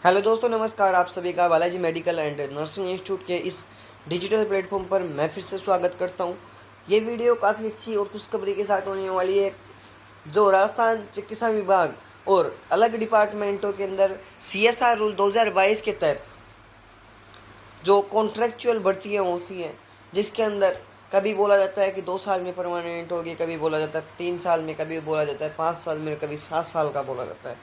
Hello दोस्तों, नमस्कार। आप सभी का Balaji medical and nursing institute के इस डिजिटल प्लेटफॉर्म पर मैं फिर से स्वागत करता हूं। ये वीडियो काफ़ी अच्छी और खुशखबरी के साथ होने वाली है। जो राजस्थान चिकित्सा विभाग और अलग डिपार्टमेंटों के अंदर CSR रूल 2022 के तहत जो कॉन्ट्रेक्चुअल भर्तियाँ होती हैं, जिसके अंदर कभी बोला जाता है कि 2 साल में परमानेंट होगी, कभी बोला जाता है 3 साल में, कभी बोला जाता है 5 साल में, कभी 7 साल का बोला जाता है।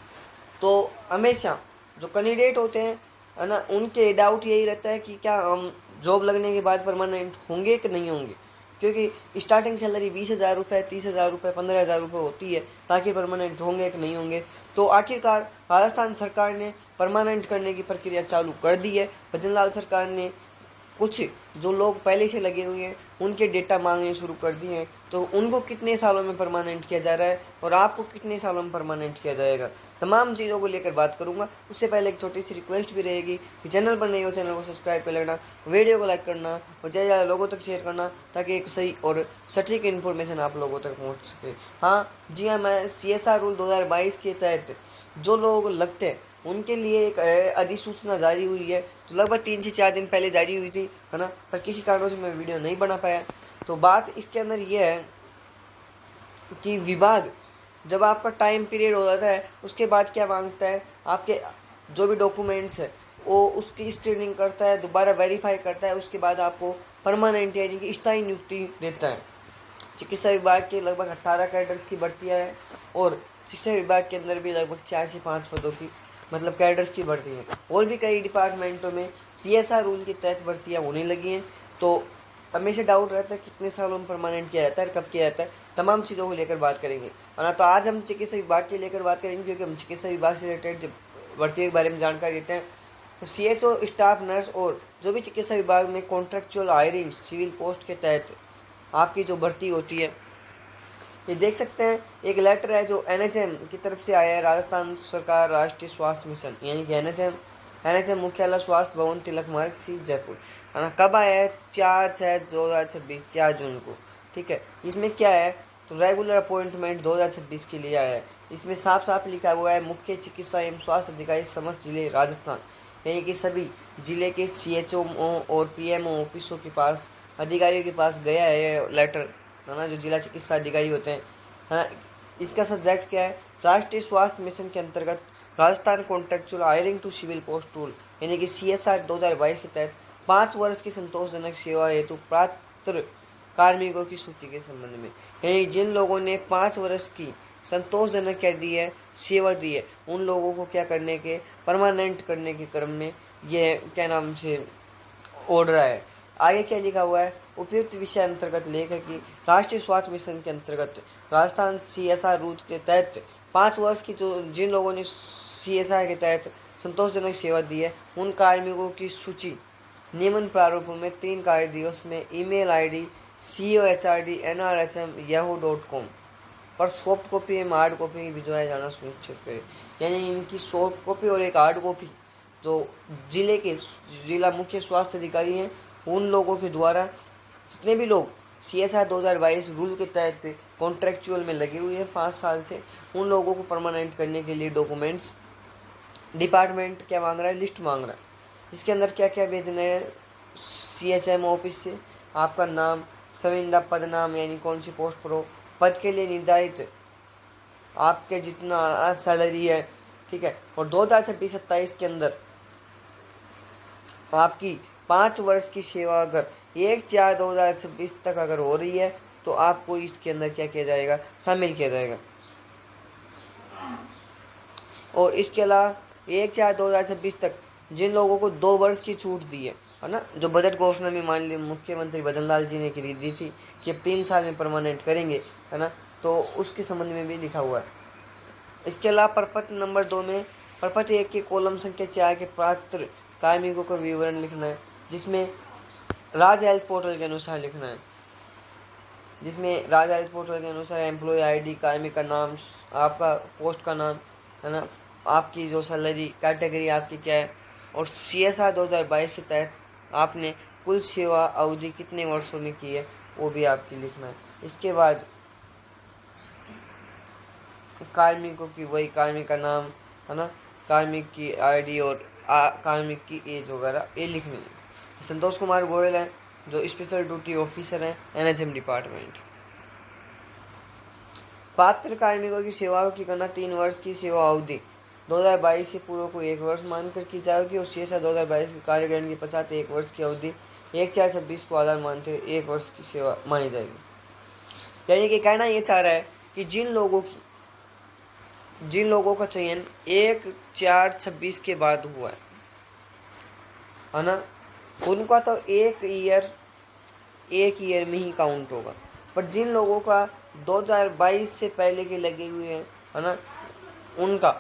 तो हमेशा जो कैंडिडेट होते हैं, है ना, उनके डाउट यही रहता है कि क्या हम जॉब लगने के बाद परमानेंट होंगे कि नहीं होंगे, क्योंकि स्टार्टिंग सैलरी 20,000 रुपये, 30,000 रुपये, 15,000 रुपये होती है, ताकि परमानेंट होंगे कि नहीं होंगे। तो आखिरकार राजस्थान सरकार ने परमानेंट करने की प्रक्रिया चालू कर दी है। भजनलाल सरकार ने कुछ जो लोग पहले से लगे हुए हैं उनके डेटा मांगने शुरू कर दिए हैं। तो उनको कितने सालों में परमानेंट किया जा रहा है और आपको कितने सालों में परमानेंट किया जाएगा, तमाम चीज़ों को लेकर बात करूंगा। उससे पहले एक छोटी सी रिक्वेस्ट भी रहेगी कि चैनल पर नए हो, चैनल को सब्सक्राइब कर लेना, वीडियो को लाइक करना और ज़्यादा ज़्यादा लोगों तक शेयर करना, ताकि एक सही और सटीक इन्फॉर्मेशन आप लोगों तक पहुँच सके। हाँ जी हाँ, मैं CSR रूल 2022 के तहत जो लोग लगते हैं उनके लिए एक अधिसूचना जारी हुई है, जो लगभग 3 से 4 दिन पहले जारी हुई थी, है ना, पर किसी कारणों से मैं वीडियो नहीं बना पाया। तो बात इसके अंदर यह है कि विभाग जब आपका टाइम पीरियड हो जाता है उसके बाद क्या मांगता है, आपके जो भी डॉक्यूमेंट्स है वो उसकी स्क्रीनिंग करता है, दोबारा वेरीफाई करता है, उसके बाद आपको परमानेंट यानी कि स्थायी नियुक्ति देता है। चिकित्सा विभाग के लगभग 18 कैडर्स की भर्तियां हैं और शिक्षा विभाग के अंदर भी लगभग 4 से 5 पदों की, मतलब कैडर्स की भर्ती है। और भी कई डिपार्टमेंटों में CSR रूल के तहत भर्तियां होने लगी हैं। तो हमेशा डाउट रहता है कितने सालों में परमानेंट किया जाता है, कब किया जाता है, तमाम चीज़ों को लेकर बात करेंगे। है तो आज हम चिकित्सा विभाग के लेकर बात करेंगे, क्योंकि हम चिकित्सा विभाग से रिलेटेड भर्ती के बारे में जानकारी देते हैं। तो CHO, स्टाफ नर्स और जो भी चिकित्सा विभाग में कॉन्ट्रेक्चुअल हायरिंग सिविल पोस्ट के तहत आपकी जो भर्ती होती है, ये देख सकते हैं। एक लेटर है जो NHM की तरफ से आया है, राजस्थान सरकार राष्ट्रीय स्वास्थ्य मिशन यानी कि NHM मुख्यालय स्वास्थ्य भवन, तिलक मार्ग, सी, जयपुर, है ना। कब आया है? 4/6/2026, 4 जून को। ठीक है। इसमें क्या है, तो रेगुलर अपॉइंटमेंट 2026 के लिए आया है। इसमें साफ साफ लिखा हुआ है, मुख्य चिकित्सा एवं स्वास्थ्य अधिकारी समस्त जिले राजस्थान, यानी कि सभी जिले के CHO और PMO ऑफिसों के पास, अधिकारियों के पास गया है लेटर, है ना, जो जिला चिकित्सा अधिकारी होते हैं, है ना। इसका सब्जेक्ट क्या है? राष्ट्रीय स्वास्थ्य मिशन के अंतर्गत Rajasthan contractual hiring to civil post tool यानी कि CSR 2022 के तहत 5 वर्ष की संतोषजनक सेवा हेतु पात्र कार्मिकों की सूची के संबंध में, यानी जिन लोगों ने 5 वर्ष की संतोषजनक क्या दी है, सेवा दी है, उन लोगों को क्या करने के, परमानेंट करने के क्रम में ये क्या नाम से ऑर्डर है। आगे क्या लिखा हुआ है? उपयुक्त विषय अंतर्गत लेखक की राष्ट्रीय स्वास्थ्य मिशन के अंतर्गत राजस्थान CSR रूट के तहत 5 वर्ष की जो जिन लोगों ने CSR के तहत संतोषजनक सेवा दी है, उन कार्मिकों की सूची निम्न प्रारूप में 3 कार्य दिवस में ईमेल ID cohrd@nrhm.yahoo.com पर सॉफ्ट कॉपी एवं हार्ड कॉपी भिजवाया जाना सुनिश्चित करें। यानी इनकी सॉफ्ट कॉपी और एक हार्ड कॉपी जो जिला मुख्य स्वास्थ्य अधिकारी हैं, उन लोगों के द्वारा जितने भी लोग CSR 2022 रूल के तहत कॉन्ट्रेक्चुअल में लगे हुए हैं 5 साल से, उन लोगों को परमानेंट करने के लिए डॉक्यूमेंट्स डिपार्टमेंट क्या मांग रहा है, लिस्ट मांग रहा है। इसके अंदर क्या क्या भेजना है? CHM ऑफिस से आपका नाम, संविदा, पद नाम यानी कौन सी पोस्ट पर हो, पद के लिए निर्धारित आपके जितना सैलरी है, ठीक है। और 2026-27 के अंदर आपकी 5 वर्ष की सेवा अगर 1/4/2026 तक अगर हो रही है, तो आपको इसके अंदर क्या किया जाएगा, शामिल किया जाएगा। और इसके अलावा 1/4/2026 तक जिन लोगों को 2 वर्ष की छूट दी है ना, जो बजट घोषणा में मान ली मुख्यमंत्री भजनलाल जी ने दी थी कि अब 3 साल में परमानेंट करेंगे, है ना, तो उसके संबंध में भी लिखा हुआ है। इसके अलावा प्रपत्र नंबर 2 में प्रपत्र 1 के कॉलम संख्या 4 के पात्र कार्मिकों का विवरण लिखना है, जिसमें राज हेल्थ पोर्टल के अनुसार लिखना है, जिसमें राज हेल्थ पोर्टल के अनुसार एम्प्लॉय ID, कार्मिक का नाम, आपका पोस्ट का नाम, है ना, आपकी जो सैलरी कैटेगरी आपकी क्या है, और CSR 2022 के तहत आपने कुल सेवा अवधि कितने वर्षों में की है, वो भी आपकी लिखना है। इसके बाद कार्मिकों की वही कार्मिक का नाम, है ना, कार्मिक की आईडी और कार्मिक की एज वगैरह ये लिखनी है। संतोष कुमार गोयल हैं जो स्पेशल ड्यूटी ऑफिसर हैं एनएचएम डिपार्टमेंट। पात्र कार्मिकों की सेवाओं की गणना 3 वर्ष की सेवा अवधि 2022 से पूर्व को 1 वर्ष मानकर की जाएगी और शेष 2022 के कार्यग्रहण के पश्चात 1 वर्ष की अवधि 1/4/26 को आधार मानते हुए 1 वर्ष की सेवा मानी जाएगी। यानी कि कहना ये चाह रहा है कि जिन लोगों का चयन 1/4/26 के बाद हुआ है ना, उनका तो एक ईयर में ही काउंट होगा। पर जिन लोगों का 2022 से पहले के लगे हुए हैं है ना, उनका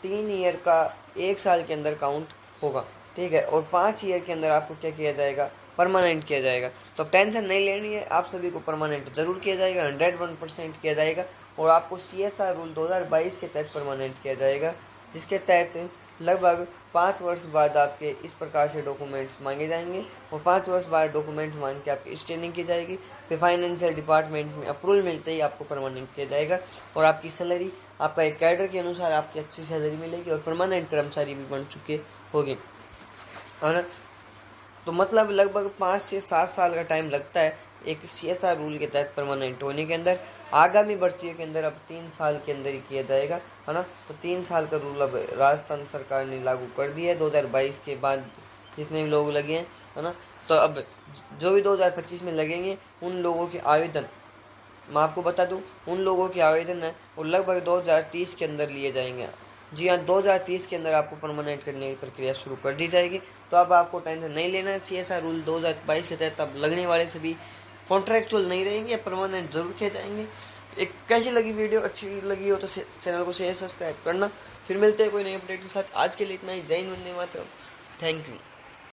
3 ईयर का 1 साल के अंदर काउंट होगा। ठीक है, और 5 ईयर के अंदर आपको क्या किया जाएगा, परमानेंट किया जाएगा। तो टेंशन नहीं लेनी है, आप सभी को परमानेंट जरूर किया जाएगा, 101% किया जाएगा। और आपको CSR रूल 2022 के तहत परमानेंट किया जाएगा, जिसके तहत लगभग 5 वर्ष बाद आपके इस प्रकार से डॉक्यूमेंट्स मांगे जाएंगे और 5 वर्ष बाद डॉक्यूमेंट मांग के आपकी स्टेनिंग की जाएगी। फिर फाइनेंशियल डिपार्टमेंट में अप्रूवल मिलते ही आपको परमानेंट किया जाएगा और आपकी सैलरी आपका एक कैडर के अनुसार आपकी अच्छी सैलरी मिलेगी और परमानेंट कर्मचारी भी बन चुके होंगे, है ना। तो मतलब लगभग 5 से 7 साल का टाइम लगता है एक CSR रूल के तहत परमानेंट होने के अंदर। आगामी भर्तियों के अंदर अब 3 साल के अंदर ही किया जाएगा, है ना। तो 3 साल का रूल अब राजस्थान सरकार ने लागू कर दिया है 2022 के बाद जितने भी लोग लगे हैं, है ना। तो अब जो भी 2025 में लगेंगे उन लोगों के आवेदन, मैं आपको बता दूं, उन लोगों के आवेदन है वो लगभग 2030 के अंदर लिए जाएंगे। जी हाँ, 2030 के अंदर आपको परमानेंट करने की प्रक्रिया शुरू कर दी जाएगी। तो अब आपको टेंशन नहीं लेना है। CSR रूल 2022 के तहत अब लगने वाले सभी कॉन्ट्रैक्चुअल नहीं रहेंगे, परमानेंट जरूर किए जाएंगे। एक कैसी लगी वीडियो, अच्छी लगी हो तो चैनल को शेयर सब्सक्राइब करना। फिर मिलते हैं कोई नई अपडेट के साथ। आज के लिए इतना ही। जय हिंद, वंदे मातरम। Thank you.